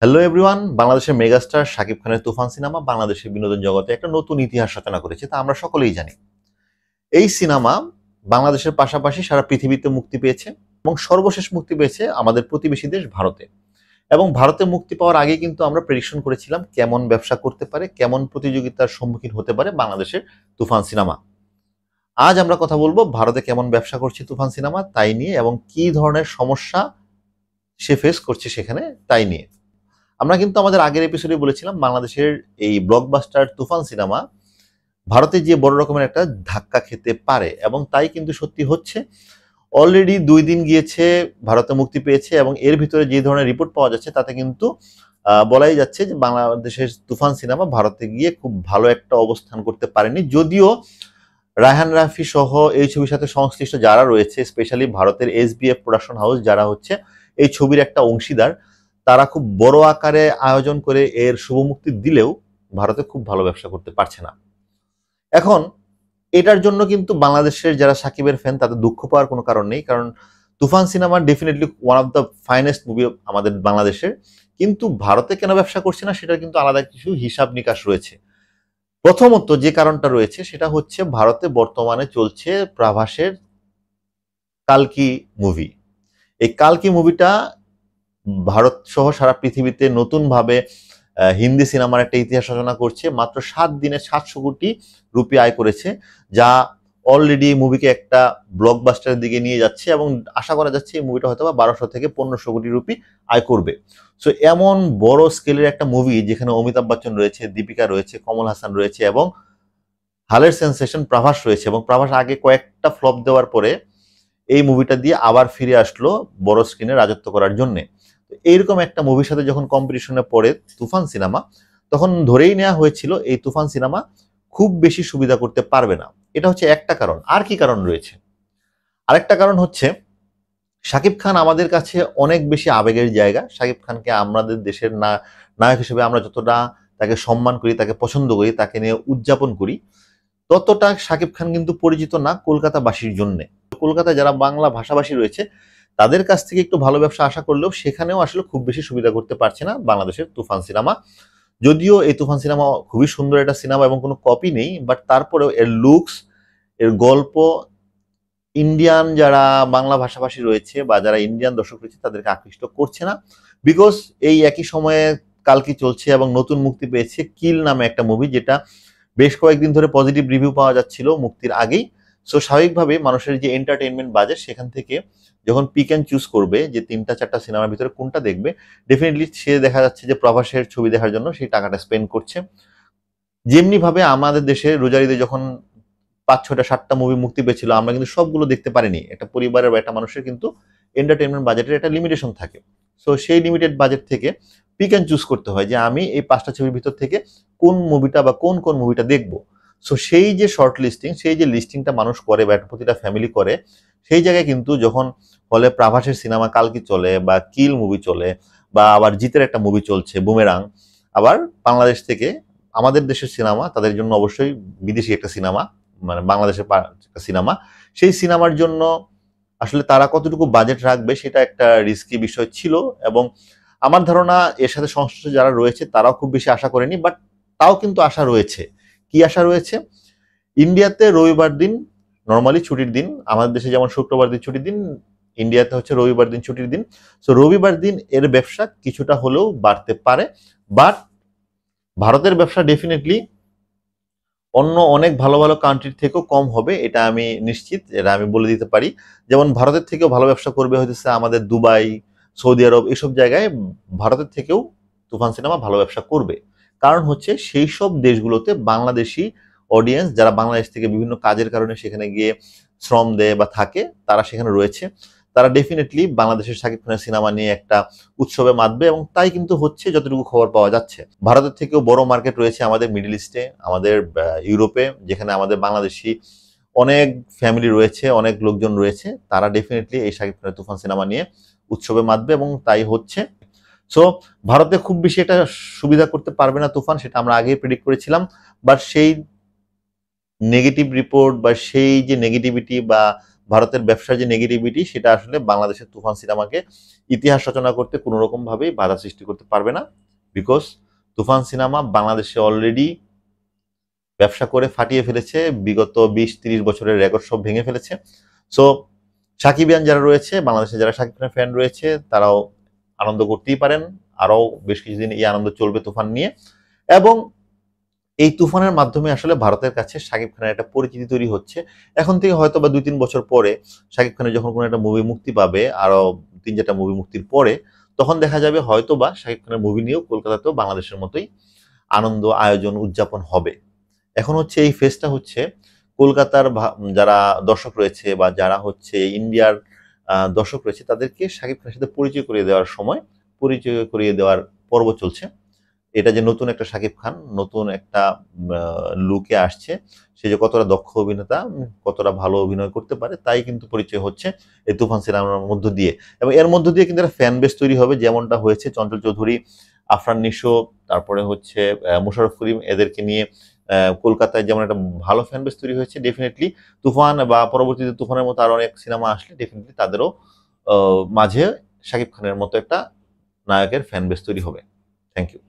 Hello everyone, বাংলাদেশের megastar Shakib খানের তুফান cinema বাংলাদেশের বিনোদন জগতে একটা নতুন ইতিহাস রচনা করেছে, তা আমরা সকলেই জানি। এই সিনেমা বাংলাদেশের পাশাপাশি সারা পৃথিবীতে মুক্তি পেয়েছে এবং সর্বশেষ মুক্তি পেয়েছে আমাদের প্রতিবেশী দেশ ভারতে। এবং ভারতে মুক্তি পাওয়ার আগে কিন্তু আমরা প্রেডিকশন করেছিলাম কেমন ব্যবসা করতে পারে, কেমন প্রতিযোগিতার সম্মুখীন হতে পারে বাংলাদেশের তুফান সিনেমা। আজ আমরা কথা বলবো ভারতে কেমন ব্যবসা করছে তুফান সিনেমা তাই নিয়ে, এবং কি ধরনের সমস্যা সে ফেস করছে সেখানে তাই নিয়ে। আমরা কিন্তু আমাদের আগের এপিসোডে বলেছিলাম বাংলাদেশের এই ব্লকবাস্টার তুফান সিনেমা ভারতে যে বড় রকমের একটা ধাক্কা খেতে পারে, এবং তাই কিন্তু সত্যি হচ্ছে। অলরেডি 2 দিন গিয়েছে, ভারতে মুক্তি পেয়েছে, এবং এর ভিতরে যে ধরনের রিপোর্ট পাওয়া যাচ্ছে তাতে কিন্তু বলাই যাচ্ছে যে বাংলাদেশের তুফান সিনেমা ভারতে গিয়ে খুব ভালো একটা অবস্থান করতে পারেনি। যদিও রায়হান রাফি সহ এই ছবির সাথে সংশ্লিষ্ট যারা রয়েছে, স্পেশালি ভারতের SBF প্রোডাকশন হাউস যারা হচ্ছে এই ছবির একটা অংশীদার, তারা খুব বড় আকারে আয়োজন করে এর শুভ মুক্তি দিলেও ভারতে খুব ভালো ব্যবসা করতে পারছে না। এখন এটার জন্য কিন্তু বাংলাদেশের যারা সাকিবের ফ্যান তাদের দুঃখ পাওয়ার কোনো কারণ নেই, কারণ Toofan cinema definitely one of the finest movie আমাদের বাংলাদেশের। কিন্তু ভারতে কেন ব্যবসা করছে না সেটার কিন্তু আলাদা কিছু হিসাব নিকাশ রয়েছে। প্রথমত যে কারণটা রয়েছে সেটা হচ্ছে ভারতে বর্তমানে চলছে প্রভাসের কালকি মুভি। এই কালকি মুভিটা ভারত সহ সারা পৃথিবীতে নতুনভাবে হিন্দি সিনেমার একটা ইতিহাস রচনা করছে। মাত্র 7 দিনে 700 কোটি রুপি আয় করেছে, যা অলরেডি মুভিকে একটা ব্লকবাস্টারের দিকে নিয়ে যাচ্ছে, এবং আশা করা যাচ্ছে এই মুভিটা হয়তো 1200 থেকে 1500 কোটি রুপি আয় করবে। সো এমন বড় স্কেলের একটা মুভি যেখানে অমিতাভ বচ্চন রয়েছে, দীপিকা রয়েছে, কমল হাসান রয়েছে, এবং হালের সেন্সেশন প্রভাস রয়েছে, এবং প্রভাস আগে কয়েকটা ফ্লপ দেওয়ার পরে এই মুভিটা দিয়ে আবার ফিরে আসলো বড় স্ক্রিনে রাজত্ব করার জন্য। এইরকম একটা মুভির সাথে যখন কম্পিটিশনে পড়ে তুফান সিনেমা, তখন ধরেই নেওয়া হয়েছিল এই তুফান সিনেমা খুব বেশি সুবিধা করতে পারবে না। এটা হচ্ছে একটা কারণ। আর কি কারণ রয়েছে? আরেকটা কারণ হচ্ছে শাকিব খান আমাদের কাছে অনেক বেশি আবেগের জায়গা। শাকিব খানকে আমাদের দেশের নায়ক হিসেবে আমরা যতটা তাকে সম্মান করি, তাকে পছন্দ করি, তাকে নিয়ে উদযাপন করি, ততটা শাকিব খান কিন্তু পরিচিত না কলকাতাবাসীর জন্য। কলকাতায় যারা বাংলা ভাষাভাষী রয়েছে তাদের কাছ থেকে একটু ভালো ব্যবসা আশা করলেও সেখানেও আসলে খুব বেশি সুবিধা করতে পারছে না বাংলাদেশের তুফান সিনেমা। যদিও এই তুফান সিনেমা খুবই সুন্দর একটা সিনেমা এবং কোনো কপি নেই, বাট তারপরেও এর লুকস, এর গল্প ইন্ডিয়ান যারা বাংলা ভাষাভাষী রয়েছে বা যারা ইন্ডিয়ান দর্শক রয়েছে তাদেরকে আকৃষ্ট করছে না। বিকজ এই একই সময়ে কালকি চলছে এবং নতুন মুক্তি পেয়েছে কিল নামে একটা মুভি, যেটা বেশ কয়েকদিন ধরে পজিটিভ রিভিউ পাওয়া যাচ্ছিল মুক্তির আগেই। সো স্বাভাবিকভাবে মানুষের যে এন্টারটেইনমেন্ট বাজেট, সেখান থেকে যখন পিক অ্যান্ড চুজ করবে যে 3টা 4টা সিনেমার ভিতরে কোনটা দেখবে, ডেফিনেটলি সে দেখা যাচ্ছে যে প্রভাসের ছবি দেখার জন্য সেই টাকাটা স্পেন্ড করছে। যেমনি ভাবে আমাদের দেশে রোজারিতে যখন 5 6টা 7টা মুভি মুক্তি পেয়েছিল, আমরা কিন্তু সবগুলো দেখতে পারিনি। একটা পরিবারের বা একটা মানুষের কিন্তু এন্টারটেইনমেন্ট বাজেটের একটা লিমিটেশন থাকে। সো সেই লিমিটেড বাজেট থেকে পিক অ্যান্ড চুজ করতে হয় যে আমি এই 5টা ছবির ভিতর থেকে কোন মুভিটা বা কোন কোন মুভিটা দেখবো। সো সেই যে শর্ট লিস্টিং, সেই যে লিস্টিংটা মানুষ করে বা প্রতিটা ফ্যামিলি করে, সেই জায়গায় কিন্তু যখন হলে প্রভাসের সিনেমা কালকি চলে বা কিল মুভি চলে, বা আবার জিতের একটা মুভি চলছে বুমেরাং, আবার বাংলাদেশ থেকে আমাদের দেশের সিনেমা, তাদের জন্য অবশ্যই বিদেশি একটা সিনেমা, মানে বাংলাদেশের সিনেমা, সেই সিনেমার জন্য আসলে তারা কতটুকু বাজেট রাখবে সেটা একটা রিস্কি বিষয় ছিল। এবং আমার ধারণা এর সাথে সংশ্লিষ্ট যারা রয়েছে তারাও খুব বেশি আশা করেনি, বাট তাও কিন্তু আশা রয়েছে। কি আশা রয়েছে? ইন্ডিয়াতে রবিবার দিন নর্মালি ছুটির দিন, আমাদের দেশে যেমন শুক্রবার দিন ছুটির দিন, ইন্ডিয়াতে হচ্ছে রবিবার দিন ছুটির দিন। সো রবিবার দিন এর ব্যবসা কিছুটা হলেও বাড়তে পারে, বাট ভারতের ব্যবসা ডেফিনেটলি অন্য অনেক ভালো ভালো কান্ট্রির থেকেও কম হবে, এটা আমি নিশ্চিত, এটা আমি বলে দিতে পারি। যেমন ভারতের থেকেও ভালো ব্যবসা করবে হইতেছে আমাদের দুবাই, সৌদি আরব, এসব জায়গায় ভারতের থেকেও তুফান সিনেমা ভালো ব্যবসা করবে। কারণ হচ্ছে সেই সব দেশগুলোতে বাংলাদেশি অডিয়েন্স যারা বাংলাদেশ থেকে বিভিন্ন কাজের কারণে সেখানে গিয়ে শ্রম দেয় বা থাকে, তারা সেখানে রয়েছে। তারা ডেফিনেটলি বাংলাদেশের শাকিব খানের সিনেমা নিয়ে একটা উৎসবে মাতবে, এবং তাই কিন্তু হচ্ছে যতটুকু খবর পাওয়া যাচ্ছে। ভারতের থেকেও বড় মার্কেট রয়েছে আমাদের মিডল ইস্টে, আমাদের ইউরোপে, যেখানে আমাদের বাংলাদেশি অনেক ফ্যামিলি রয়েছে, অনেক লোকজন রয়েছে। তারা ডেফিনেটলি এই শাকিব খানের তুফান সিনেমা নিয়ে উৎসবে মাতবে, এবং তাই হচ্ছে। সো ভারতে খুব বেশি একটা সুবিধা করতে পারবে না তুফান, সেটা আমরা আগেই প্রেডিক্ট করেছিলাম। বাট সেই নেগেটিভ রিপোর্ট বা সেই যে নেগেটিভিটি বা ভারতের ব্যবসার যে নেগেটিভিটি সেটা আসলে বাংলাদেশের তুফান সিনেমাকে ইতিহাস রচনা করতে কোনো রকম ভাবেই বাধা সৃষ্টি করতে পারবে না, বিকজ তুফান সিনেমা বাংলাদেশে অলরেডি ব্যবসা করে ফাটিয়ে ফেলেছে, বিগত 20-30 বছরের রেকর্ড সব ভেঙে ফেলেছে। সো সাকিবিয়ান যারা রয়েছে, বাংলাদেশে যারা সাকিব খানের ফ্যান রয়েছে, তারাও আনন্দ করতেই পারেন। আরও বেশ কিছুদিন এই আনন্দ চলবে তুফান নিয়ে, এবং এই তুফানের মাধ্যমে আসলে ভারতের কাছে শাকিব খানের একটা পরিচিতি তৈরি হচ্ছে। এখন থেকে হয়তো বা 2-3 বছর পরে শাকিব খানের যখন কোনো একটা মুভি মুক্তি পাবে, আরো 3-4টা মুভি মুক্তির পরে, তখন দেখা যাবে হয়তো বা শাকিব খানের মুভি নিয়েও কলকাতাতেও বাংলাদেশের মতোই আনন্দ আয়োজন উদযাপন হবে। এখন হচ্ছে এই ফেজটা হচ্ছে কলকাতার যারা দর্শক রয়েছে বা যারা হচ্ছে ইন্ডিয়ার দর্শক রয়েছে, তাদেরকে শাকিব খানের সাথে পরিচয় করিয়ে দেওয়ার সময়, পরিচয় করিয়ে দেওয়ার পর্ব চলছে। এটা যে নতুন একটা শাকিব খান, নতুন একটা লুকে আসছে, সে যে কতটা দক্ষ অভিনেতা, কতটা ভালো অভিনয় করতে পারে, তাই কিন্তু পরিচয় হচ্ছে এই তুফান সিনেমার মধ্য দিয়ে। এবং এর মধ্য দিয়ে কিন্তু একটা ফ্যান বেস তৈরি হবে, যেমনটা হয়েছে চঞ্চল চৌধুরী, আফরান নিশো, তারপরে হচ্ছে মোশাররফ করিম, এদেরকে নিয়ে কলকাতায় যেমন একটা ভালো ফ্যান বেস তৈরি হয়েছে। ডেফিনেটলি তুফান বা পরবর্তীতে তুফানের মতো আরো অনেক সিনেমা আসলে ডেফিনেটলি তাদেরও মাঝে শাকিব খানের মতো একটা নায়কের ফ্যান বেস তৈরি হবে। Thank you.